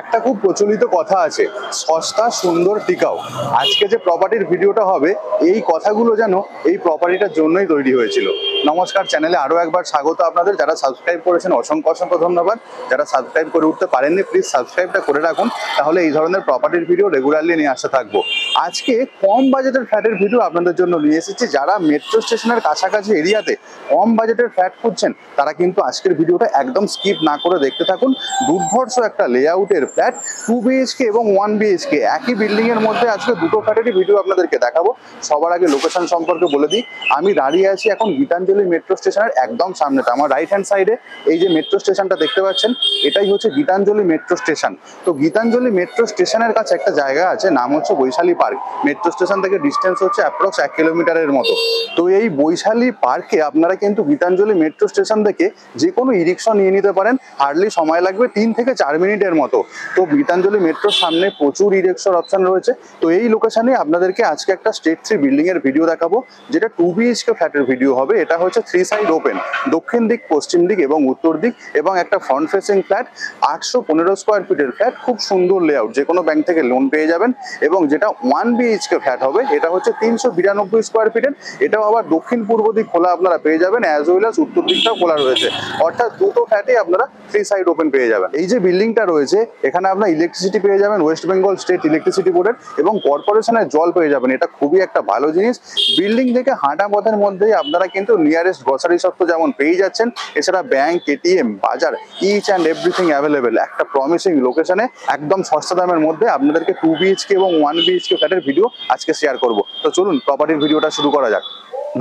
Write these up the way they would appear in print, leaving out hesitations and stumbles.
একটা খুব প্রচলিত কথা আছে, সস্তা সুন্দর টিকাও। আজকে যে প্রপার্টির ভিডিওটা হবে এই কথাগুলো যেন এই প্রপার্টিটার জন্যই তৈরি হয়েছিল। নমস্কার, চ্যানেলে আরো একবার স্বাগত আপনাদের। যারা সাবস্ক্রাইব করেছেন অসংখ্য অসংখ্য ধন্যবাদ। যারা সাবস্ক্রাইব করে উঠতে পারেননি প্লিজ সাবস্ক্রাইবটা করে রাখুন, তাহলে এই ধরনের প্রপার্টির ভিডিও রেগুলারলি নিয়ে আসতে থাকবো। আজকে কম বাজেটের ফ্ল্যাটের ভিডিও আপনাদের জন্য নিয়ে এসেছি। যারা মেট্রো স্টেশনের কাছাকাছি এরিয়াতে কম বাজেটের ফ্ল্যাট খুঁজছেন তারা কিন্তু আজকের ভিডিওটা একদম স্কিপ না করে দেখতে থাকুন। দুর্ধর্ষ একটা লেআউটের ফ্ল্যাট, 2 বিএইচকে এবং 1 বিএইচকে একই বিল্ডিং এর মধ্যে আজকে দুটো ফ্ল্যাটেরই ভিডিও আপনাদেরকে দেখাবো। সবার আগে লোকেশন সম্পর্কে বলে দিই, আমি দাঁড়িয়ে আছি এখন গীতাঞ্জলি মেট্রো স্টেশনের একদম সামনেটা। আমার রাইট হ্যান্ড সাইডে এই যে মেট্রো স্টেশনটা দেখতে পাচ্ছেন, এটাই হচ্ছে গীতাঞ্জলি মেট্রো স্টেশন। তো গীতাঞ্জলি মেট্রো স্টেশনের কাছে একটা জায়গা আছে, নাম হচ্ছে বৈশালী পার্ক। মেট্রো স্টেশন থেকে ডিস্টেন্স হচ্ছে অ্যাপ্রক্স 1 কিলোমিটারের মতো। তো এই বৈশালী পার্কে আপনারা কিন্তু গীতাঞ্জলি মেট্রো স্টেশন থেকে যে কোনো ই রিক্সা নিয়ে নিতে পারেন। হার্ডলি সময় লাগবে 3 থেকে 4 মিনিটের মতো। তো গীতাঞ্জলি মেট্রোর সামনে প্রচুর ই রিক্সার অপশন রয়েছে। তো এই লোকেশনে আপনাদেরকে আজকে একটা স্টেট 3 বিল্ডিং এর ভিডিও দেখাবো, যেটা 2 বিএইচকে ফ্ল্যাটের ভিডিও হবে। এটা হচ্ছে 3 সাইড ওপেন, দক্ষিণ দিক, পশ্চিম দিক এবং উত্তর দিক, এবং একটা ফ্রন্ট ফেসিং ফ্ল্যাট। 815 স্কোয়ার ফিটের ফ্ল্যাট, খুব সুন্দর লেআউট, যে কোনো ব্যাংক থেকে লোন পেয়ে যাবেন। এবং যেটা 1 বিএইচকে ফ্ল্যাট হবে এটা হচ্ছে 392 স্কোয়ার ফিটের। এটাও আবার দক্ষিণ পূর্ব দিক খোলা আপনারা পেয়ে যাবেন, অ্যাজ ওয়েল অ্যাজ উত্তর দিকটাও খোলা রয়েছে। অর্থাৎ দুটো ফ্ল্যাটে আপনারা 3 সাইড ওপেন পেয়ে যাবেন। এই যে বিল্ডিংটা রয়েছে এখানে আপনার ইলেকট্রিসিটি পেয়ে যাবেন ওয়েস্ট বেঙ্গল স্টেট ইলেকট্রিসিটি বোর্ডের, এবং কর্পোরেশনের জল পেয়ে যাবেন। এটা খুবই একটা ভালো জিনিস। বিল্ডিং থেকে হাঁটা পথের মধ্যেই আপনারা কিন্তু নিয়ারেস্ট গ্রসারি শপ তো যেমন পেয়ে যাচ্ছেন, এছাড়া ব্যাংক, এটিএম, বাজার, ইচ অ্যান্ড এভরিথিং অ্যাভেলেবেল। একটা প্রমিসিং লোকেশনে একদম সস্তা দামের মধ্যে আপনাদেরকে 2 বিএইচকে এবং 1 বিএইচকে ফ্ল্যাটের ভিডিও আজকে শেয়ার করব। তো চলুন প্রপার্টির ভিডিওটা শুরু করা যাক।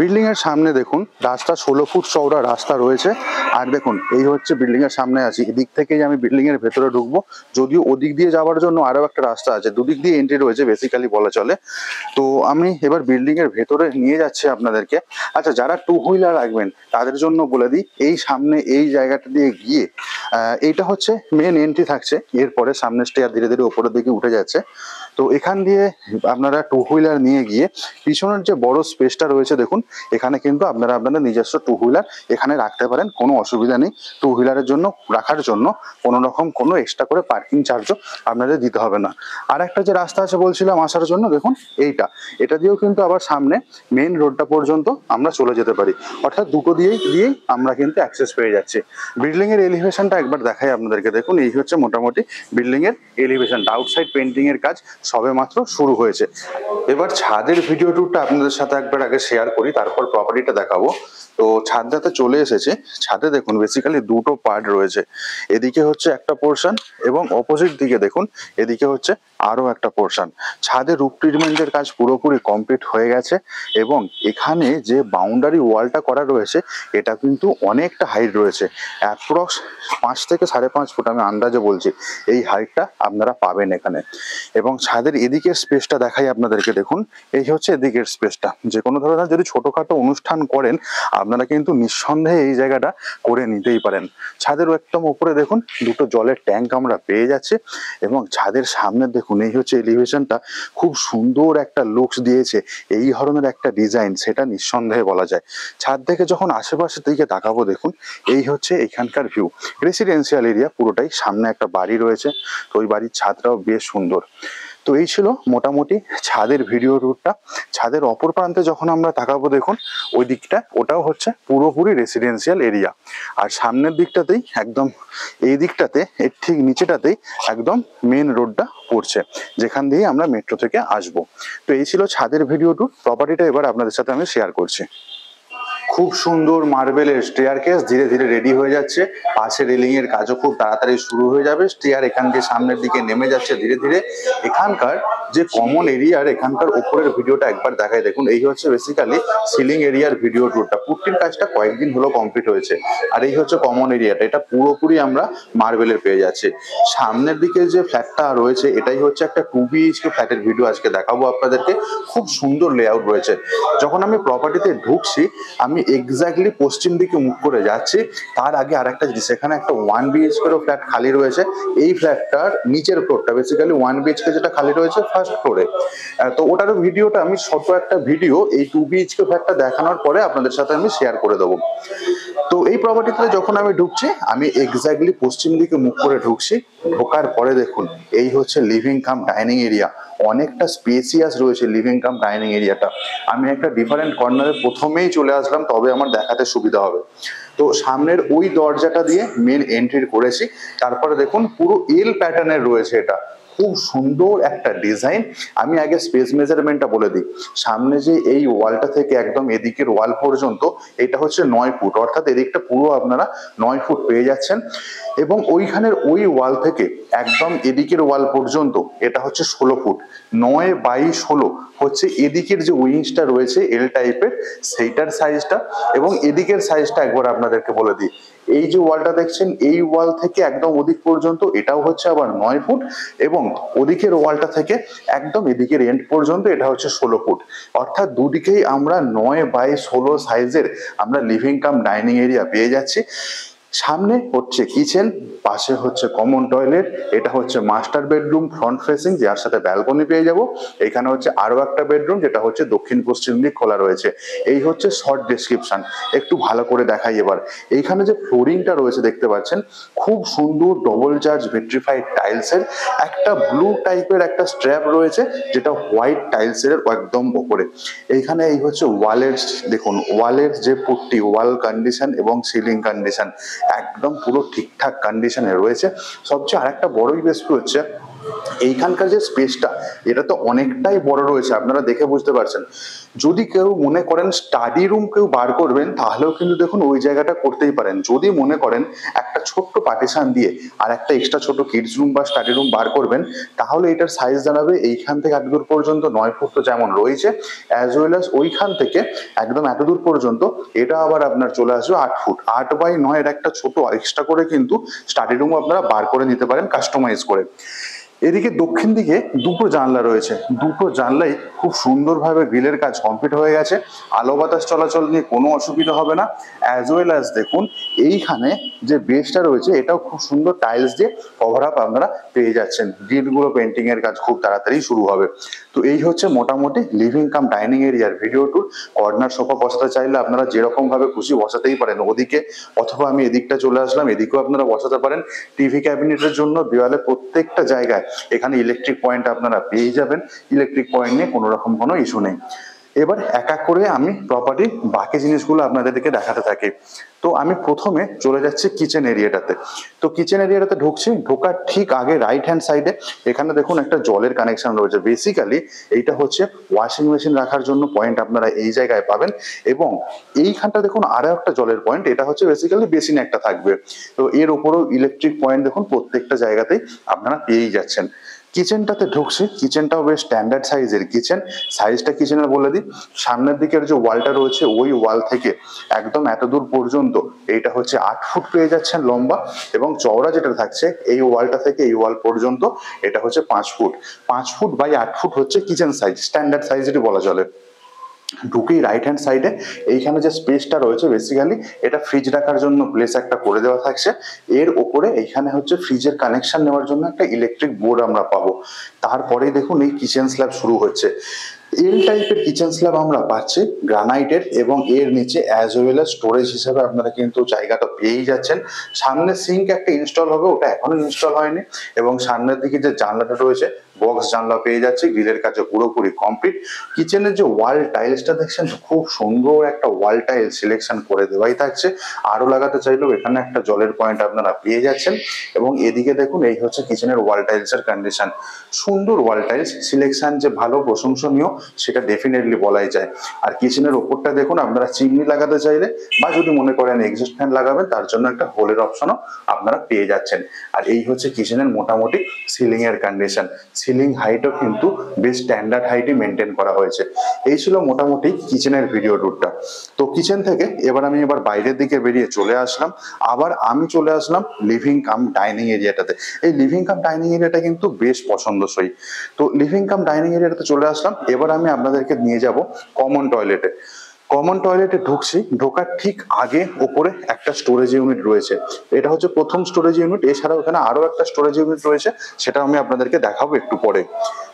বিল্ডিং এর সামনে দেখুন রাস্তা, 16 ফুট চওড়া রাস্তা রয়েছে। আর দেখুন এই হচ্ছে বিল্ডিং এর সামনে আছি, এদিক থেকেই আমি বিল্ডিং এর ভেতরে ঢুকবো। যদিও ওদিক দিয়ে যাওয়ার জন্য আরো একটা রাস্তা আছে, দুদিক দিয়ে এন্ট্রি রয়েছে বেসিক্যালি বলা চলে। তো আমি এবার বিল্ডিং এর ভেতরে নিয়ে যাচ্ছি আপনাদেরকে। আচ্ছা, যারা 2 হুইলার রাখবেন তাদের জন্য বলে দিই, এই সামনে এই জায়গাটা দিয়ে গিয়ে এইটা হচ্ছে মেন এন্ট্রি থাকছে। এরপরে সামনে স্টেয়ার ধীরে ধীরে উপরের দিকে উঠে যাচ্ছে। তো এখান দিয়ে আপনারা 2 হুইলার নিয়ে গিয়ে পিছনের যে বড় স্পেসটা রয়েছে দেখুন, এখানে কিন্তু আপনারা আপনাদের নিজস্ব 2 হুইলার এখানে রাখতে পারেন, কোনো অসুবিধা নেই। 2 হুইলারের জন্য রাখার জন্য কোনো রকম কোনো এক্সট্রা করে পার্কিং চার্জও আপনাদের দিতে হবে না। আর একটা যে রাস্তা আছে বলছিলাম আসার জন্য, দেখুন এটা দিয়েও কিন্তু আবার সামনে মেইন রোডটা পর্যন্ত আমরা চলে যেতে পারি। অর্থাৎ দুটো দিয়েই আমরা কিন্তু অ্যাক্সেস পেয়ে যাচ্ছি। বিল্ডিং এর এলিভেশনটা একবার দেখাই আপনাদেরকে। দেখুন এই হচ্ছে মোটামুটি বিল্ডিং এর এলিভেশনটা। আউটসাইড পেন্টিং এর কাজ সবে মাত্র শুরু হয়েছে। এবার ছাদের ভিডিও টুরটা আপনাদের সাথে একবার আগে শেয়ার করি, তারপর প্রপার্টিটা দেখাবো। তো ছাদটাতে চলে এসেছে। ছাদে দেখুন বেসিক্যালি দুটো পার্ট রয়েছে। এদিকে হচ্ছে একটা পোর্শন এবং অপোজিট দিকে দেখুন এদিকে হচ্ছে আরো একটা পোর্শন। ছাদে রুফ ট্রিটমেন্টের কাজ পুরোপুরি কমপ্লিট হয়ে গেছে, এবং এখানে যে বাউন্ডারি ওয়ালটা করা রয়েছে এটা কিন্তু অনেকটা হাইট রয়েছে, অ্যাপ্রক্স 5 থেকে 5.5 ফুট, আমি আন্দাজে বলছি এই হাইটটা আপনারা পাবেন এখানে। এবং ছাদের এদিকের স্পেসটা দেখাই আপনাদেরকে। দেখুন এই হচ্ছে এদিকের স্পেসটা। যে কোনো ধরনের যদি ছোটখাটো অনুষ্ঠান করেন আপনারা কিন্তু নিঃসন্দেহে এই জায়গাটা করে নিতেই পারেন। ছাদের একদম উপরে দেখুন দুটো জলের ট্যাঙ্ক আমরা পেয়ে যাচ্ছি, এবং ছাদের সামনে দেখুন এই হচ্ছে এলিভেশনটা। খুব সুন্দর একটা লুকস দিয়েছে এই ধরনের একটা ডিজাইন, সেটা নিঃসন্দেহে বলা যায়। ছাদ থেকে যখন আশেপাশের দিকে তাকাবো দেখুন এই হচ্ছে এখানকার ভিউ। রেসিডেন্সিয়াল এরিয়া পুরোটাই, সামনে একটা বাড়ি রয়েছে, তো ওই বাড়ির ছাদটাও বেশ সুন্দর। তো এই ছিল মোটামুটি ছাদের ভিডিও টুরটা। ছাদের অপর প্রান্তে যখন আমরা তাকাবো দেখুন ওই দিকটা, ওটাও হচ্ছে পুরোপুরি রেসিডেন্সিয়াল এরিয়া। আর সামনের দিকটাতেই একদম এই দিকটাতে এর ঠিক নিচেটাতেই একদম মেন রোডটা পড়ছে, যেখান দিয়ে আমরা মেট্রো থেকে আসবো। তো এই ছিল ছাদের ভিডিও টুর। প্রপার্টিটা এবার আপনাদের সাথে আমি শেয়ার করছি। খুব সুন্দর মার্বেলের স্টেয়ারকেস ধীরে ধীরে রেডি হয়ে যাচ্ছে। পাশে রেলিং এর কাজও খুব তাড়াতাড়ি শুরু হয়ে যাবে। স্টেয়ার এখান দিয়ে সামনের দিকে নেমে যাচ্ছে ধীরে ধীরে। এখানকার যে কমন এরিয়ার এখানকার উপরের ভিডিওটা একবার দেখায়। দেখুন এই হচ্ছে বেসিক্যালি সিলিং এরিয়ার ভিডিও টুরটা। পুট্টির কাজটা কয়েকদিন হলো কমপ্লিট হয়েছে। আর এই হচ্ছে কমন এরিয়াটা, এটা পুরোপুরি আমরা মার্বেলের পেয়ে যাচ্ছি। সামনের দিকে যে ফ্ল্যাটটা রয়েছে এটাই হচ্ছে একটা 2 বিএইচকে ফ্ল্যাটের ভিডিও আজকে দেখাবো আপনাদেরকে। খুব সুন্দর লেআউট রয়েছে। যখন আমি প্রপার্টিতে ঢুকছি আমি এক্স্যাক্টলি পশ্চিম দিকে মুখ করে যাচ্ছি। তার আগে আরেকটা জিনিস, এখানে একটা 1 বিএইচকে ফ্ল্যাট খালি রয়েছে। এই ফ্ল্যাটটার নিচের ফ্লোরটা বেসিক্যালি 1 বিএইচকে যেটা খালি রয়েছে ফার্স্ট ফ্লোরে, তো ওটারও ভিডিওটা আমি ছোট একটা ভিডিও এই 2 বিএইচকে ফ্ল্যাটটা দেখানোর পরে আপনাদের সাথে আমি শেয়ার করে দেবো। তো এই প্রপার্টিতে যখন আমি ঢুকছি, আমি এক্স্যাক্টলি পশ্চিম দিকে মুখ করে ঢুকছি। ঢোকার পরে দেখুন এই হচ্ছে লিভিং কাম ডাইনিং এরিয়া। অনেকটা স্পেসিয়াস রয়েছে লিভিং কাম ডাইনিং এরিয়াটা। আমি একটা ডিফারেন্ট কর্নারে প্রথমেই চলে আসলাম, তবে আমার দেখাতে সুবিধা হবে। তো সামনের ওই দরজাটা দিয়ে মেন এন্ট্রি করেছি। তারপরে দেখুন পুরো এল প্যাটার্নের রয়েছে এটা, খুব সুন্দর একটা ডিজাইন। আমি আগে স্পেস মেজারমেন্টটা বলে দিই। সামনে যে এই ওয়ালটা থেকে একদম এদিকের ওয়াল পর্যন্ত এটা হচ্ছে 9 ফুট, অর্থাৎ এদিকটা পুরো আপনারা 9 ফুট পেয়ে যাচ্ছেন। এবং ওইখানের ওই ওয়াল থেকে একদম এদিকের ওয়াল পর্যন্ত এটা হচ্ছে 16 ফুট। 9/16 হচ্ছে এদিকের যে উইংসটা রয়েছে এল টাইপের, সেইটার সাইজটা। এবং এদিকের সাইজটা একবার আপনাদেরকে বলে দিই। এই যে ওয়ালটা দেখছেন, এই ওয়াল থেকে একদম ওদিক পর্যন্ত এটাও হচ্ছে আবার 9 ফুট, এবং ওদিকের ওয়ালটা থেকে একদম এদিকের এন্ড পর্যন্ত এটা হচ্ছে 16 ফুট। অর্থাৎ দুদিকেই আমরা 9/16 সাইজের আমরা লিভিং কাম ডাইনিং এরিয়া পেয়ে যাচ্ছি। সামনে হচ্ছে কিচেন, পাশে হচ্ছে কমন টয়লেট, এটা হচ্ছে মাস্টার বেডরুম ফ্রন্ট ফেসিং, যার সাথে ব্যালকনি পেয়ে যাব। এখানে হচ্ছে আরো একটা বেডরুম, যেটা হচ্ছে দক্ষিণ পশ্চিম দিক খোলা রয়েছে। এই হচ্ছে শর্ট ডেসক্রিপশন। একটু ভালো করে দেখাই এবার। এইখানে যে ফ্লোরিংটা রয়েছে দেখতে পাচ্ছেন, খুব সুন্দর ডবল চার্জ ভিট্রিফাইড টাইলসের একটা ব্লু টাইপের একটা স্ট্র্যাপ রয়েছে, যেটা হোয়াইট টাইলসের একদম উপরে। এইখানে এই হচ্ছে ওয়ালের, দেখুন ওয়ালের যে পুট্টি, ওয়াল কন্ডিশন এবং সিলিং কন্ডিশন একদম পুরো ঠিকঠাক কন্ডিশনে রয়েছে। সবচেয়ে আরেকটা বড়ই বেশ হচ্ছে এইখানকার যে স্পেসটা, এটা তো অনেকটাই বড় রয়েছে, আপনারা দেখে বুঝতে পারছেন। যদি কেউ মনে করেন স্টাডি রুম কেউ বার করবেন, তাহলেও কিন্তু দেখুন ওই জায়গাটা করতেই পারেন। যদি মনে করেন একটা ছোট্ট পার্টিশন দিয়ে আর একটা এক্সট্রা ছোট কিডস রুম বা স্টাডি রুম বার করবেন, তাহলে এটার সাইজ দাঁড়াবে এইখান থেকে এতদূর পর্যন্ত 9 ফুট তো যেমন রয়েছে, অ্যাজ ওয়েল অ্যাজ ওইখান থেকে একদম এতদূর পর্যন্ত এটা আবার আপনার চলে আসবে 8 ফুট। 8/9 এর একটা ছোট এক্সট্রা করে কিন্তু স্টাডি রুম আপনারা বার করে নিতে পারেন কাস্টমাইজ করে। এদিকে দক্ষিণ দিকে দুটো জানলা রয়েছে, দুটো জানলাই খুব সুন্দরভাবে গ্রিলের কাজ কমপ্লিট হয়ে গেছে। আলো বাতাস চলাচল নিয়ে কোনো অসুবিধা হবে না। অ্যাজ ওয়েল অ্যাজ দেখুন এইখানে যে বেসটা রয়েছে, এটাও খুব সুন্দর টাইলস দিয়ে কভার আপ আপনারা পেয়ে যাচ্ছেন। গ্রিলগুলো পেন্টিং এর কাজ খুব তাড়াতাড়ি শুরু হবে। তো এই হচ্ছে মোটামুটি লিভিং কাম ডাইনিং এরিয়ার ভিডিও ট্যুর। কর্নার সোফা বসাতে চাইলে আপনারা যেরকম ভাবে খুশি বসাতেই পারেন ওদিকে, অথবা আমি এদিকটা চলে আসলাম, এদিকেও আপনারা বসাতে পারেন। টিভি ক্যাবিনেটের জন্য দেওয়ালে প্রত্যেকটা জায়গায় এখানে ইলেকট্রিক পয়েন্ট আপনারা পেয়ে যাবেন। ইলেকট্রিক পয়েন্ট নিয়ে কোনো রকম কোনো ইস্যু নেই। এবার এক এক করে আমি প্রপার্টির বাকি জিনিসগুলো আপনাদেরকে দেখাতে থাকি। তো আমি প্রথমে চলে যাচ্ছি কিচেন এরিয়াটাতে। তো কিচেন এরিয়াটাতে ঢুকছি, ঢোকার ঠিক আগে রাইট হ্যান্ড সাইডে এখানে দেখুন একটা জলের কানেকশন রয়েছে। বেসিক্যালি এইটা হচ্ছে ওয়াশিং মেশিন রাখার জন্য পয়েন্ট আপনারা এই জায়গায় পাবেন। এবং এইখানটা দেখুন আরো একটা জলের পয়েন্ট, এটা হচ্ছে বেসিক্যালি বেসিন একটা থাকবে। তো এর উপরেও ইলেকট্রিক পয়েন্ট দেখুন প্রত্যেকটা জায়গাতেই আপনারা পেয়েই যাচ্ছেন। কিচেনটাতে ঢুকছি, কিচেনটাও বেশ স্ট্যান্ডার্ড সাইজের কিচেন। সাইজটা কিচেনের বলে দিই, সামনের দিকের যে ওয়ালটা রয়েছে ওই ওয়াল থেকে একদম এত দূর পর্যন্ত এইটা হচ্ছে 8 ফুট পেয়ে যাচ্ছেন লম্বা, এবং চওড়া যেটা থাকছে এই ওয়ালটা থেকে এই ওয়াল পর্যন্ত এটা হচ্ছে 5 ফুট। 5 ফুট বাই 8 ফুট হচ্ছে কিচেন সাইজ, স্ট্যান্ডার্ড সাইজেরই বলা চলে। ঢুকেই রাইট হ্যান্ড সাইডে এইখানে যে স্পেসটা রয়েছে, বেসিক্যালি এটা ফ্রিজ রাখার জন্য প্লেস একটা করে দেওয়া থাকছে। এর ওপরে এইখানে হচ্ছে ফ্রিজের কানেকশন নেওয়ার জন্য একটা ইলেকট্রিক বোর্ড আমরা পাবো। তারপরেই দেখুন এই কিচেন স্ল্যাব শুরু হচ্ছে। এল টাইপের কিচেন স্ল্যাব আমরা পাচ্ছি গ্রানাইটের, এবং এর নিচে অ্যাজ ওয়েল অ্যাজ স্টোরেজ হিসেবে আপনারা কিন্তু জায়গাটা পেয়েই যাচ্ছেন। সামনে সিঙ্ক একটা ইনস্টল হবে, ওটা এখনো ইনস্টল হয়নি। এবং সামনের দিকে যে জানলাটা রয়েছে বক্স জানলা পেয়ে যাচ্ছি, গ্রিলের কাছে পুরোপুরি কমপ্লিট। কিচেনের যে ওয়াল টাইলসটা দেখছেন, খুব সুন্দর একটা ওয়াল টাইল সিলেকশন করে দেওয়াই থাকছে। আরো লাগাতে চাইলেও এখানে একটা জলের পয়েন্ট আপনারা পেয়ে যাচ্ছেন। এবং এদিকে দেখুন এই হচ্ছে কিচেনের ওয়াল টাইলস এর কন্ডিশন। সুন্দর ওয়াল টাইলস সিলেকশন যে ভালো প্রশংসনীয় সেটা ডেফিনেটলি বলাই যায়। আর কিচেনের ওপরটা দেখুন, আপনারা চিমনি লাগাতে চাইলে বা যদি মনে করেন এক্সস্ট ফ্যান লাগাবেন, তার জন্য একটা হোলের অপশনও আপনারা পেয়ে যাচ্ছেন। আর এই হচ্ছে কিচেনের মোটামুটি সিলিং এর কন্ডিশন। সিলিং হাইটও কিন্তু বেশ স্ট্যান্ডার্ড হাইটই মেনটেন করা হয়েছে। এই ছিল মোটামুটি কিচেনের ভিডিও ট্যুরটা। তো কিচেন থেকে এবার বাইরের দিকে বেরিয়ে চলে আসলাম। আবার আমি চলে আসলাম লিভিং কাম ডাইনিং এরিয়াটাতে। এই লিভিং কাম ডাইনিং এরিয়াটা কিন্তু বেশ পছন্দসই। তো লিভিং কাম ডাইনিং এরিয়াটাতে চলে আসলাম। এবার আমি আপনাদেরকে নিয়ে যাব কমন টয়লেটে। কমন টয়লেটে ঢুকছি, ঢোকার ঠিক আগে ওপরে একটা স্টোরেজ ইউনিট রয়েছে। এটা হচ্ছে প্রথম স্টোরেজ ইউনিট। এছাড়াও এখানে আরো একটা স্টোরেজ ইউনিট রয়েছে, সেটা আমি আপনাদেরকে দেখাবো একটু পরে।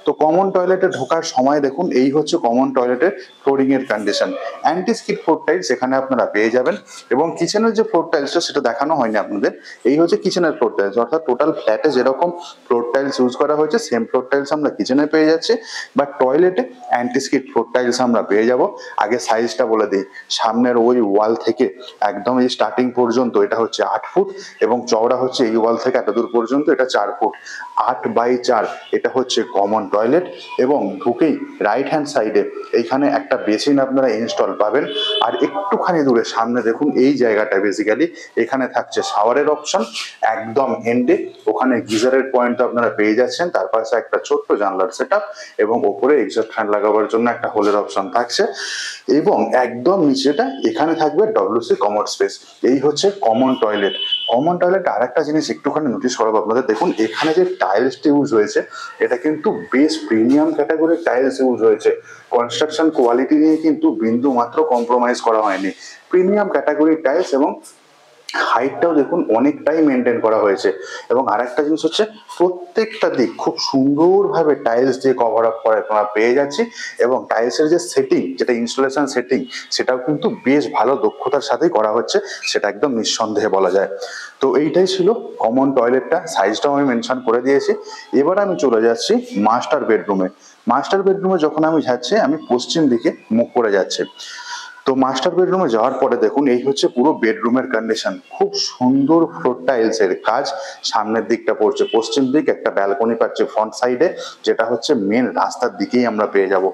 তো কমন টয়লেটে ঢোকার সময় দেখুন, এই হচ্ছে কমন টয়লেটের ফ্লোরিং এর condition. Anti skid floor tiles এখানে আপনারা পেয়ে যাবেন। এবং কিচেনের যে ফ্লোর টাইলসটা সেটা দেখানো হয়নি আপনাদের। এই হচ্ছে কিচেনের ফ্লোর টাইলস, অর্থাৎ টোটাল ফ্ল্যাটে যেরকম ফ্লোর টাইলস ইউজ করা হয়েছে সেম ফ্লোর টাইলস আমরা কিচেনে পেয়ে যাচ্ছি। বাট টয়লেটে অ্যান্টি স্কিড ফ্লোর টাইলস আমরা পেয়ে যাব। আগে সাইজটা বলে দিই, সামনের ওই ওয়াল থেকে একদম এই স্টার্টিং পর্যন্ত এটা হচ্ছে 8 ফুট, এবং চওড়া হচ্ছে এই ওয়াল থেকে এত দূর পর্যন্ত এটা 4 ফুট। 8x4 এটা হচ্ছে কমন টয়লেট। এবং ঢুকেই রাইট হ্যান্ড সাইডে এইখানে একটা বেসিন আপনারা ইনস্টল পাবেন। আর একটুখানি দূরে সামনে দেখুন, এই জায়গাটা বেসিক্যালি এখানে থাকছে শাওয়ারের অপশন। একদম এন্ডে ওখানে গিজারের পয়েন্ট আপনারা পেয়ে যাচ্ছেন, তার পাশে একটা ছোট্ট জানলার সেটআপ, এবং ওপরে এক্সস্ট ফ্যান লাগাবার জন্য একটা হোলের অপশন থাকছে। এবং একদম নিচেটা এখানে থাকবে ডব্লিউসি কমোড স্পেস। এই হচ্ছে কমন টয়লেট। কমন টয়লেট আর একটা জিনিস একটুখানি নোটিস করাবো আপনাদের, দেখুন এখানে যে টাইলসটি ইউজ হয়েছে এটা কিন্তু বেশ প্রিমিয়াম ক্যাটাগরির টাইলস ইউজ হয়েছে। কনস্ট্রাকশন কোয়ালিটি নিয়ে কিন্তু বিন্দু মাত্র কম্প্রোমাইজ করা হয়নি। প্রিমিয়াম ক্যাটাগরির টাইলস, এবং হাইটটাও দেখুন অনেকটাই মেনটেন করা হয়েছে। এবং আরেকটা জিনিস হচ্ছে, প্রত্যেকটা দিক খুব সুন্দরভাবে টাইলস দিয়ে কভার আপ করে তোমরা পেয়ে যাচ্ছি। এবং টাইলসের যে সেটিং, যেটা ইনস্টলেশন সেটিং, সেটাও কিন্তু বেশ ভালো দক্ষতার সাথেই করা হচ্ছে, সেটা একদম নিঃসন্দেহে বলা যায়। তো এইটাই ছিল কমন টয়লেটটা, সাইজটাও আমি মেনশন করে দিয়েছি। এবার আমি চলে যাচ্ছি মাস্টার বেডরুমে। মাস্টার বেডরুমে যখন আমি যাচ্ছি, আমি পশ্চিম দিকে মুখ করে যাচ্ছি। তো মাস্টার বেডরুমে যাওয়ার পরে দেখুন, এই হচ্ছে পুরো বেডরুমের কন্ডিশন। খুব সুন্দর ফ্লোর টাইলস এর কাজ। সামনের দিকটা পড়ছে পশ্চিম দিক, একটা ব্যালকনি পাচ্ছে ফ্রন্ট সাইডে, যেটা হচ্ছে মেন রাস্তার দিকেই আমরা পেয়ে যাব।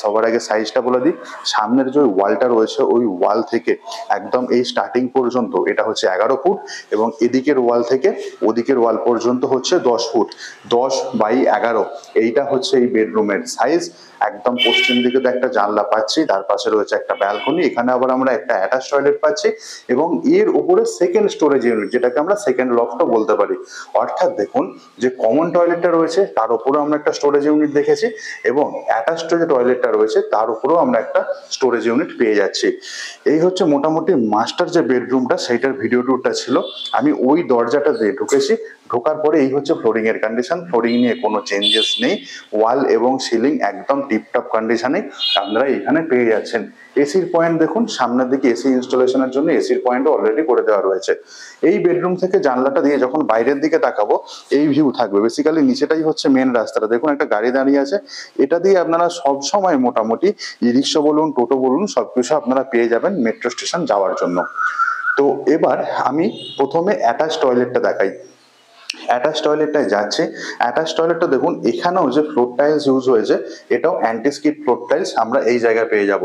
সবার আগে সাইজটা বলে দিই, সামনের যে ওয়ালটা রয়েছে ওই ওয়াল থেকে একদম এই স্টার্টিং পর্যন্ত এটা হচ্ছে 11 ফুট, এবং এদিকের ওয়াল থেকে ওদিকের ওয়াল পর্যন্ত হচ্ছে 10 ফুট। 10x11 এইটা হচ্ছে এই বেডরুমের সাইজ। একদম পশ্চিম দিকে তো একটা জানলা পাচ্ছি, তার পাশে রয়েছে একটা ব্যালকনি, এখানে আবার আমরা একটা অ্যাটাচ টয়লেট পাচ্ছি। এবং এর উপরে সেকেন্ড স্টোরেজ ইউনিট, যেটাকে আমরা সেকেন্ড লফটও বলতে পারি। অর্থাৎ দেখুন, যে কমন টয়লেটটা রয়েছে তার উপরেও আমরা একটা স্টোরেজ ইউনিট দেখেছি, এবং অ্যাটাচ যে টয়লেটটা রয়েছে তার উপরেও আমরা একটা স্টোরেজ ইউনিট পেয়ে যাচ্ছি। এই হচ্ছে মোটামুটি মাস্টার যে বেডরুমটা, সেইটার ভিডিও টুরটা ছিল। আমি ওই দরজাটা দিয়ে ঢুকেছি, ঢোকার পরে এই হচ্ছে ফ্লোরিং এর কন্ডিশন। ফ্লোরিং নিয়ে কোনো চেঞ্জেস নেই, ওয়াল এবং সিলিং একদম টিপটপ কন্ডিশনে আপনারা এখানে পেয়ে যাচ্ছেন। এসির পয়েন্ট দেখুন, সামনের দিকে এসি ইনস্টলেশনের জন্য এসির পয়েন্টও অলরেডি করে দেওয়া রয়েছে। এই বেডরুম থেকে জানলাটা দিয়ে যখন বাইরের দিকে তাকাবো, এই ভিউ থাকবে। বেসিক্যালি নিচেটাই হচ্ছে মেন রাস্তাটা, দেখুন একটা গাড়ি দাঁড়িয়ে আছে। এটা দিয়ে আপনারা সব সময় মোটামুটি ই রিক্সা বলুন, টোটো বলুন, সবকিছু আপনারা পেয়ে যাবেন মেট্রো স্টেশন যাওয়ার জন্য। তো এবার আমি প্রথমে অ্যাটাচ টয়লেটটা দেখাই। অ্যাটাচ টয়লেটটায় যাচ্ছে। অ্যাটাচ টয়লেটটা দেখুন, এখানেও যে ফ্লোর টাইলস ইউজ হয়েছে এটাও অ্যান্টি স্কিড ফ্লোর টাইলস আমরা এই জায়গায় পেয়ে যাব।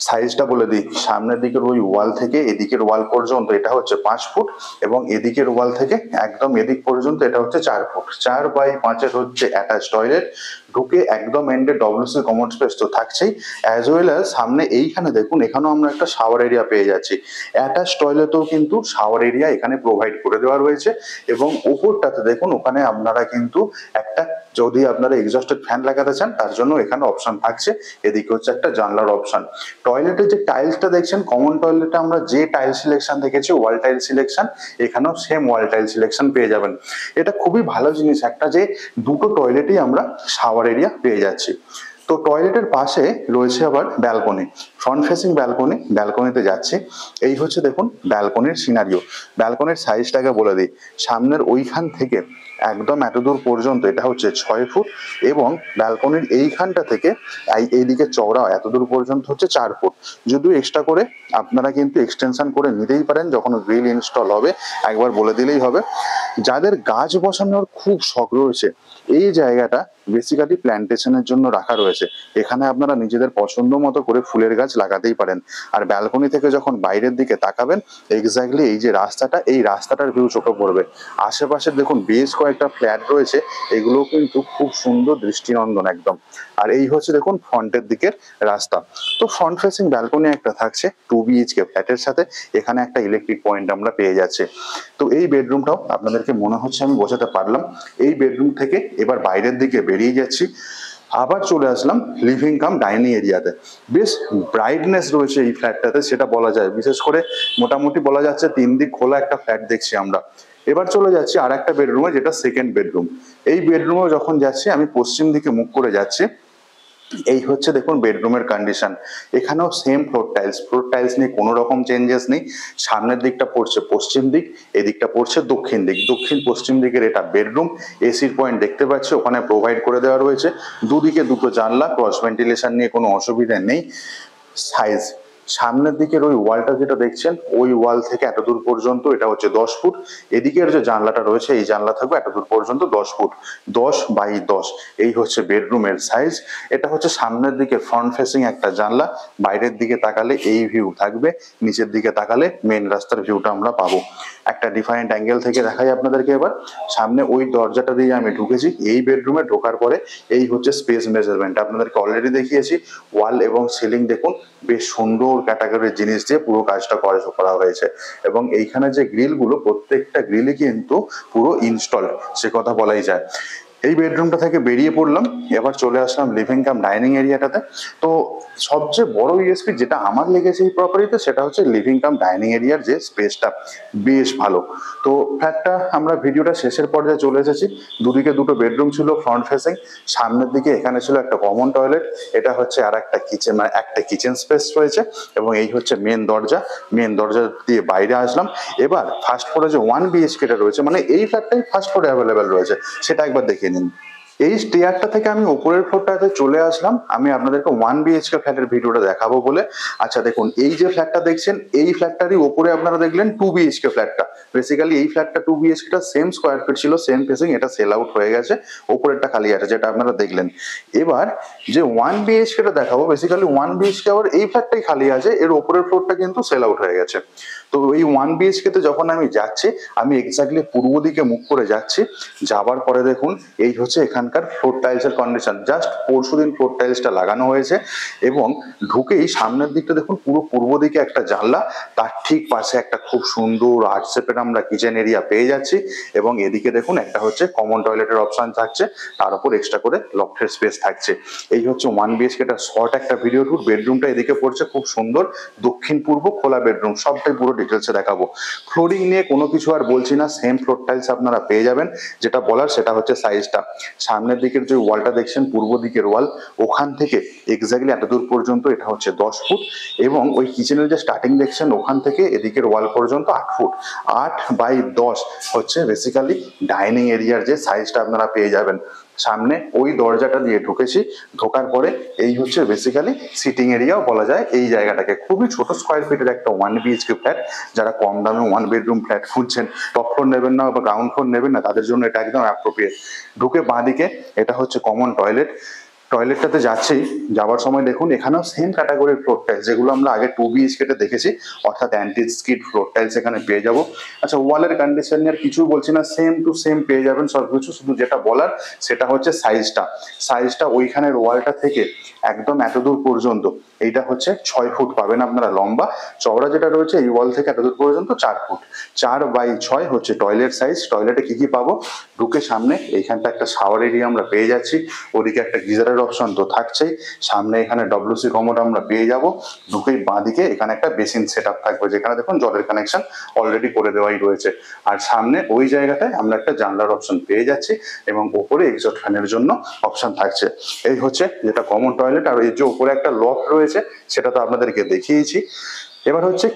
সাইজটা বলে দিই, সামনের দিকের ওই ওয়াল থেকে এদিকের ওয়াল পর্যন্ত এটা হচ্ছে 5 ফুট, এবং এদিকের ওয়াল থেকে একদম এদিক পর্যন্ত এটা হচ্ছে 4 ফুট। 4x5 হচ্ছে অ্যাটাচ টয়লেট। ঢুকে একদম এন্ডে ডব্লিউসি কমোড স্পেস তো থাকছেই, অ্যাজ ওয়েল অ্যাজ সামনে এইখানে দেখুন, এখানেও আমরা একটা শাওয়ার এরিয়া পেয়ে যাচ্ছি। অ্যাটাচ টয়লেটেও কিন্তু শাওয়ার এরিয়া এখানে প্রোভাইড করে দেওয়া রয়েছে। এবং ওপরটাতে দেখুন, ওখানে আপনারা কিন্তু একটা, যদি আপনারা এক্সস্টেড ফ্যান লাগাতে চান তার জন্য এখানে অপশন থাকছে। এদিকে হচ্ছে একটা জানলার অপশন। টয়লেটের যে টাইলসটা দেখছেন, কমন টয়লেটে আমরা যে টাইল সিলেকশন দেখেছি ওয়াল টাইল সিলেকশন, এখানেও সেম ওয়াল টাইল সিলেকশন পেয়ে যাবেন। এটা খুবই ভালো জিনিস একটা, যে দুটো টয়লেটেই আমরা শাওয়ার এরিয়া পেয়ে যাচ্ছি। তো টয়লেটের পাশে রয়েছে আবার ব্যালকনি, ফ্রন্ট ফেসিং ব্যালকনি। ব্যালকনিতে যাচ্ছি, এই হচ্ছে দেখুন ব্যালকনির সিনারিও। ব্যালকনির সাইজটাকে বলে দিই, সামনের ওইখান থেকে একদম এতদূর পর্যন্ত এটা হচ্ছে 6 ফুট, এবং ব্যালকনির এইখানটা থেকে এইদিকে চওড়া এতদূর পর্যন্ত হচ্ছে 4 ফুট। যদিও এক্সট্রা করে আপনারা কিন্তু এক্সটেনশন করে নিতেই পারেন, যখন গ্রিল ইনস্টল হবে একবার বলে দিলেই হবে। যাদের গাছ বসানোর খুব শখ রয়েছে, এই জায়গাটা বেসিক্যালি প্ল্যান্টেশনের জন্য রাখা রয়েছে। এখানে আপনারা নিজেদের পছন্দ মতো করে ফুলের গাছ লাগাতেই পারেন। আর ব্যালকনি থেকে যখন বাইরের দিকে তাকাবেন, এক্স্যাক্টলি এই যে রাস্তাটা, এই রাস্তাটার ভিউ চোখে পড়বে। আশেপাশে দেখুন বেশ কয়েকটা ফ্ল্যাট রয়েছে, এগুলো কিন্তু খুব সুন্দর দৃষ্টিনন্দন একদম। আর এই হচ্ছে দেখুন ফ্রন্টের দিকের রাস্তা। তো ফ্রন্ট ফেসিং ব্যালকনি একটা থাকছে 2 BHK ফ্ল্যাটের সাথে, এখানে একটা ইলেকট্রিক পয়েন্ট আমরা পেয়ে যাচ্ছি। তো এই বেডরুমটাও আপনাদেরকে মনে হচ্ছে আমি বোঝাতে পারলাম। এই বেডরুম থেকে এবার বাইরের দিকে বেরিয়ে যাচ্ছি। আবার চলে আসলাম লিভিং কাম ডাইনিং এরিয়াতে। বেশ ব্রাইটনেস রয়েছে এই ফ্ল্যাটটাতে, সেটা বলা যায়। বিশেষ করে মোটামুটি বলা যাচ্ছে 3 দিক খোলা একটা ফ্ল্যাট দেখছি আমরা। এবার চলে যাচ্ছি আর একটা বেডরুমে, যেটা সেকেন্ড বেডরুম। এই বেডরুমে যখন যাচ্ছি আমি পশ্চিম দিকে মুখ করে যাচ্ছি। এই হচ্ছে দেখুন বেডরুমের কন্ডিশন। এখানেও সেম ফ্লোর টাইলস নিয়ে কোনো রকম চেঞ্জেস নেই। সামনের দিকটা পড়ছে পশ্চিম দিক, এদিকটা পড়ছে দক্ষিণ দিক। দক্ষিণ পশ্চিম দিকের এটা বেডরুম। এসির পয়েন্ট দেখতে পাচ্ছি ওখানে প্রোভাইড করে দেওয়া রয়েছে। দুদিকে দুটো জানলা, ক্রস ভেন্টিলেশন নিয়ে কোনো অসুবিধা নেই। সাইজ, সামনের দিকের ওই ওয়ালটা যেটা দেখছেন, ওই ওয়াল থেকে এত দূর পর্যন্ত এটা হচ্ছে 10 ফুট। এদিকের যে জানলাটা রয়েছে, এই জানলা থাকবে এত দূর পর্যন্ত 10 ফুট, 10 বাই 10। এই হচ্ছে বেডরুমের সাইজ। এটা হচ্ছে সামনের দিকে ফ্রন্ট ফেসিং একটা জানলা। বাইরের দিকে তাকালে এই ভিউ থাকবে, নিচের দিকে তাকালে মেন রাস্তার ভিউটা আমরা পাবো। একটা ডিফারেন্ট অ্যাঙ্গেল থেকে দেখাই আপনাদেরকে। এবার সামনে ওই দরজাটা দিয়ে আমি ঢুকেছি। এই বেডরুমে ঢোকার পরে এই হচ্ছে স্পেস মেজারমেন্ট, আপনাদেরকে অলরেডি দেখিয়েছি। ওয়াল এবং সিলিং দেখুন, বেশ সুন্দর ক্যাটাগরির জিনিস দিয়ে পুরো কাজটা করা হয়েছে। এবং এইখানে যে গ্রিলগুলো, প্রত্যেকটা গ্রিলই কিন্তু পুরো ইনস্টলড, সে কথা বলাই যায়। এই বেডরুমটা থেকে বেরিয়ে পড়লাম, এবার চলে আসলাম লিভিং কাম ডাইনিং এরিয়াটাতে। তো সবচেয়ে বড় ইউএসপি যেটা আমার লেগেছে এই প্রপার্টিতে, সেটা হচ্ছে লিভিং কাম ডাইনিং এরিয়ার যে স্পেসটা, বেশ ভালো। তো ফ্ল্যাটটা আমরা ভিডিওটা শেষের পর্যায়ে চলে এসেছি। দুদিকে দুটো বেডরুম ছিল ফ্রন্ট ফেসিং। সামনের দিকে এখানে ছিল একটা কমন টয়লেট। এটা হচ্ছে আর একটা কিচেন, মানে একটা কিচেন স্পেস রয়েছে। এবং এই হচ্ছে মেন দরজা। মেন দরজা দিয়ে বাইরে আসলাম। এবার ফার্স্ট ফ্লোরে যে 1 বিএইচকেটা রয়েছে, মানে এই ফ্ল্যাটটাই ফার্স্ট ফ্লোরে অ্যাভেলেবেল রয়েছে, সেটা একবার দেখে নিন। এই স্টেয়ারটা থেকে আমি উপরের ফ্লোরটাতে চলে আসলাম, আমি আপনাদেরকে 1 বিএইচকে ফ্ল্যাটের ভিডিওটা দেখাবো বলে। আচ্ছা দেখুন, এই যে ফ্ল্যাটটা দেখছেন, এই ফ্ল্যাটটারই উপরে আপনারা দেখলেন 2 বিএইচকে ফ্ল্যাটটা। বেসিক্যালি এই ফ্ল্যাটটা 2 বিএইচকেটা সেম স্কোয়ার ফিট ছিল, সেম ফেসিং। এটা সেল আউট হয়ে গেছে, উপরেরটা খালি আছে, যেটা আপনারা দেখলেন। এবার যে 1 বিএইচকেটা দেখাবো, বেসিক্যালি 1 বিএইচকে আবার এই ফ্ল্যাটটাই খালি আছে, এর উপরের ফ্লোরটা কিন্তু সেল আউট হয়ে গেছে। তো এই 1 বিএইচকে তে যখন আমি যাচ্ছি, আমি এক্স্যাক্টলি পূর্ব দিকে মুখ করে যাচ্ছি। যাবার পরে দেখুন, এই হচ্ছে এখানকার ফ্লোর টাইলস এর কন্ডিশন। জাস্ট পরশুদিন ফ্লোর টাইলসটা লাগানো হয়েছে। এবং ঢুকেই সামনের দিকটা দেখুন, পুরো পূর্ব দিকে একটা জানলা, তার ঠিক পাশে একটা খুব সুন্দর আর্ট শেপের আমরা কিচেন এরিয়া পেয়ে যাচ্ছি। এবং এদিকে দেখুন একটা হচ্ছে কমন টয়লেটের অপশন থাকছে, তার উপর এক্সট্রা করে লফটের স্পেস থাকছে। এই হচ্ছে 1 বিএইচকে এটা শর্ট একটা ভিডিও ট্যুর। বেডরুমটা এদিকে পড়ছে, খুব সুন্দর দক্ষিণ পূর্ব খোলা বেডরুম, সবটাই পুরো ডিটেলসে দেখাবো। ফ্লোরিং নিয়ে কোনো কিছু আর বলছি না, সেম ফ্লোর টাইলস আপনারা পেয়ে যাবেন। যেটা বলার সেটা হচ্ছে সাইজটা। সামনের দিকের যে ওয়ালটা দেখছেন, পূর্ব দিকের ওয়াল, ওখান থেকে এক্স্যাক্টলি এত দূর পর্যন্ত এটা হচ্ছে 10 ফুট। এবং ওই কিচেনের যে স্টার্টিং দেখছেন, ওখান থেকে এদিকের ওয়াল পর্যন্ত 8 ফুট। 8 বাই 10 হচ্ছে বেসিক্যালি ডাইনিং এরিয়ার যে সাইজটা আপনারা পেয়ে যাবেন। সামনে ওই দরজাটা দিয়ে ঢুকেছি, ঢোকার পরে এই হচ্ছে বেসিক্যালি সিটিং এরিয়াও বলা যায় এই জায়গাটাকে। খুবই ছোট স্কোয়ার ফিটের একটা 1 বিএইচকে ফ্ল্যাট। যারা কম দামে 1 বেডরুম ফ্ল্যাট খুঁজছেন, টপ ফ্লোর নেবেন না বা গ্রাউন্ড ফ্লোর নেবেন না, তাদের জন্য এটা একদম অ্যাপ্রোপ্রিয়েট। ঢুকে বাঁদিকে এটা হচ্ছে কমন টয়লেট। টয়লেটটাতে যাচ্ছি, যাওয়ার সময় দেখুন এখানেও সেম ক্যাটাগরির ফ্লোর টাইলস, যেগুলো আমরা আগে 2 বিএইচকে তে দেখেছি, অর্থাৎ অ্যান্টি স্কিড ফ্লোর টাইলস এখানে পেয়ে যাবো। আচ্ছা, ওয়ালের কন্ডিশন নিয়ে আর কিছু বলছি না, সেম টু সেম পেয়ে যাবেন সবকিছু। শুধু যেটা বলার সেটা হচ্ছে সাইজটা ওইখানের ওয়ালটা থেকে একদম এত দূর পর্যন্ত, এইটা হচ্ছে 6 ফুট পাবেন আপনারা লম্বা। চওড়া যেটা রয়েছে এই ওয়াল থেকে এত দূর পর্যন্ত 4 ফুট। 4 বাই 6 হচ্ছে টয়লেট সাইজ। টয়লেটে কি কি পাবো, ঢুকে সামনে এইখানটা একটা শাওয়ার এরিয়া আমরা পেয়ে যাচ্ছি, ওদিকে একটা গিজারের অপশন তো থাকছেই। সামনে এখানে ডব্লিউসি কমোড আমরা পেয়ে যাব। ঢুকেই বাঁদিকে এখানে একটা বেসিন সেট আপ থাকবে, যেখানে দেখুন জলের কানেকশন অলরেডি করে দেওয়াই রয়েছে। আর সামনে ওই জায়গাটায় আমরা একটা জানলার অপশন পেয়ে যাচ্ছি, এবং ওপরে এক্সস্ট ফ্যানের জন্য অপশন থাকছে। এই হচ্ছে যেটা কমন টয়লেট। আর এই যে উপরে একটা লফট রয়েছে, সেটা তো আপনাদেরকে দেখিয়েছি। এবার হচ্ছে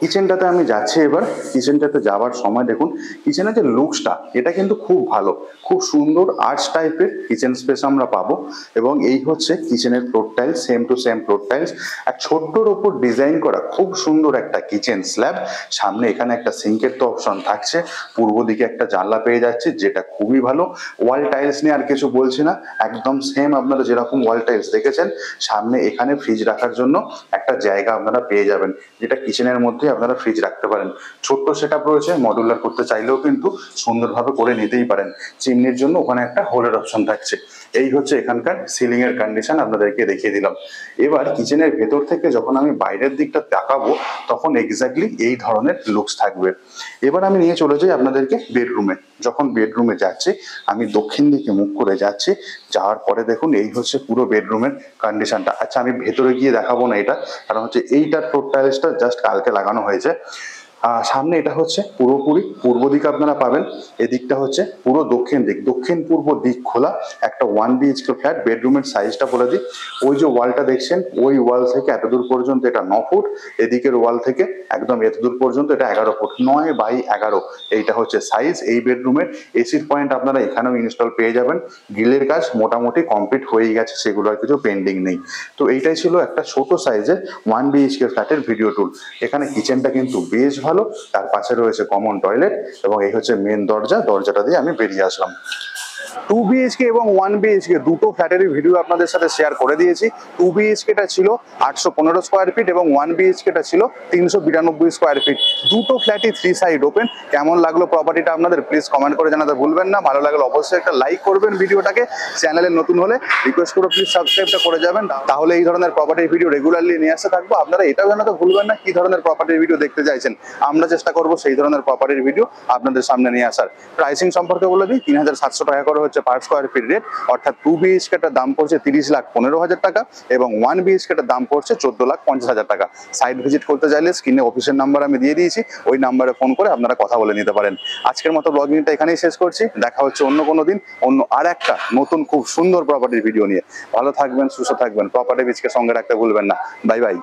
কিচেনটাতে আমি যাচ্ছি। এবার কিচেনটাতে যাওয়ার সময় দেখুন কিচেনের যে লুকসটা, এটা কিন্তু খুব ভালো, খুব সুন্দর আর্টস টাইপের কিচেন স্পেস আমরা পাবো। এবং এই হচ্ছে কিচেনের floor tiles, same to same floor tiles. এক ছোট্টর ওপর ডিজাইন করা খুব সুন্দর একটা কিচেন স্ল্যাব। সামনে এখানে একটা সিঙ্কের তো অপশন থাকছে। পূর্ব দিকে একটা জানলা পেয়ে যাচ্ছে, যেটা খুবই ভালো। ওয়াল টাইলস নিয়ে আর কিছু বলছি না, একদম সেম আপনারা যেরকম ওয়াল টাইলস দেখেছেন। সামনে এখানে ফ্রিজ রাখার জন্য একটা জায়গা আপনারা পেয়ে যাবেন, যেটা কিচেনের রুমের মধ্যে আপনারা ফ্রিজ রাখতে পারেন। ছোট্ট সেট আপ রয়েছে, মডুলার করতে চাইলেও কিন্তু সুন্দরভাবে করে নিতেই পারেন। চিমনির জন্য ওখানে একটা হোলের অপশন থাকছে। এই হচ্ছে এখানকার সিলিং এর কন্ডিশন, আপনাদেরকে দেখিয়ে দিলাম। এবার কিচেনের ভেতর থেকে যখন আমি বাইরের দিকটা তাকাবো তখন এক্স্যাক্টলি এই ধরনের লুকস থাকবে। এবার আমি নিয়ে চলে যাই আপনাদেরকে বেডরুমে। যখন বেডরুমে যাচ্ছি আমি দক্ষিণ দিকে মুখ করে যাচ্ছি, যাওয়ার পরে দেখুন এই হচ্ছে পুরো বেডরুমের কন্ডিশনটা। আচ্ছা আমি ভেতরে গিয়ে দেখাবো না এটা, কারণ হচ্ছে এইটার ফ্লোর টাইলসটা জাস্ট কালকে লাগানো হয়েছে। সামনে এটা হচ্ছে পুরোপুরি পূর্ব দিক আপনারা পাবেন, এদিকটা হচ্ছে পুরো দক্ষিণ দিক, দক্ষিণ পূর্ব দিক খোলা একটা 1 BHK ফ্ল্যাট। বেডরুমের সাইজটা বলে দিই, ওই যে ওয়ালটা দেখছেন ওই ওয়াল থেকে এতদূর পর্যন্ত এটা 9 ফুট, এদিকের ওয়াল থেকে একদম এতদূর পর্যন্ত এটা 11 ফুট, 9x11 এইটা হচ্ছে সাইজ এই বেডরুমের। এসির পয়েন্ট আপনারা এখানেও ইনস্টল পেয়ে যাবেন। গ্রিলের কাজ মোটামুটি কমপ্লিট হয়ে গেছে, সেগুলো আর কিছু পেন্ডিং নেই। তো এইটাই ছিল একটা ছোট সাইজের 1 BHK ফ্ল্যাটের ভিডিও টুর। এখানে কিচেনটা কিন্তু বেশ ভালো, তার পাশে রয়েছে কমন টয়লেট এবং এই হচ্ছে মেন দরজা, দরজাটা দিয়ে আমি বেরিয়ে আসলাম। 2 BHK এবং 1 BHK দুটো ফ্ল্যাটেরই ভিডিও আপনাদের সাথে শেয়ার করে দিয়েছি। 2 BHK-টা ছিল 815 স্কোয়ার ফিট এবং 1 BHK-টা ছিল 392 স্কোয়ার ফিট। দুটো ফ্ল্যাটই 3 সাইড ওপেন। কেমন লাগলো প্রপার্টিটা আপনাদের প্লিজ কমেন্ট করে জানাতে ভুলবেন না। ভালো লাগলে অবশ্যই একটা লাইক করবেন ভিডিওটাকে। চ্যানেলে নতুন হলে রিকোয়েস্ট করে প্লিজ সাবস্ক্রাইবটা করে যাবেন, তাহলে এই ধরনের প্রপার্টির ভিডিও রেগুলারলি নিয়ে আসতে থাকবো। আপনারা এটাও জানাতে ভুলবেন না কি ধরনের প্রপার্টির ভিডিও দেখতে চাইছেন, আমরা চেষ্টা করবো সেই ধরনের প্রপার্টির ভিডিও আপনাদের সামনে নিয়ে আসার। প্রাইসিং সম্পর্কে বলে দিই, 3700 টাকা করে হচ্ছে পার স্কোয়ার ফিট রেট, অর্থাৎ 2 BHK-টার দাম পড়ছে 30,15,000 টাকা এবং 1 BHK-টার দাম পড়ছে 14,50,000 টাকা। সাইট ভিজিট করতে চাইলে স্ক্রিনে অফিসের নাম্বার আমি দিয়ে দিয়েছি, ওই নাম্বারে ফোন করে আপনারা কথা বলে নিতে পারেন। আজকের মতো ব্লগিংটা এখানেই শেষ করছি, দেখা হচ্ছে অন্য কোনো দিন অন্য আর একটা নতুন খুব সুন্দর প্রপার্টির ভিডিও নিয়ে। ভালো থাকবেন, সুস্থ থাকবেন, প্রপার্টি বিচকে সঙ্গে রাখতে ভুলবেন না। Bye bye.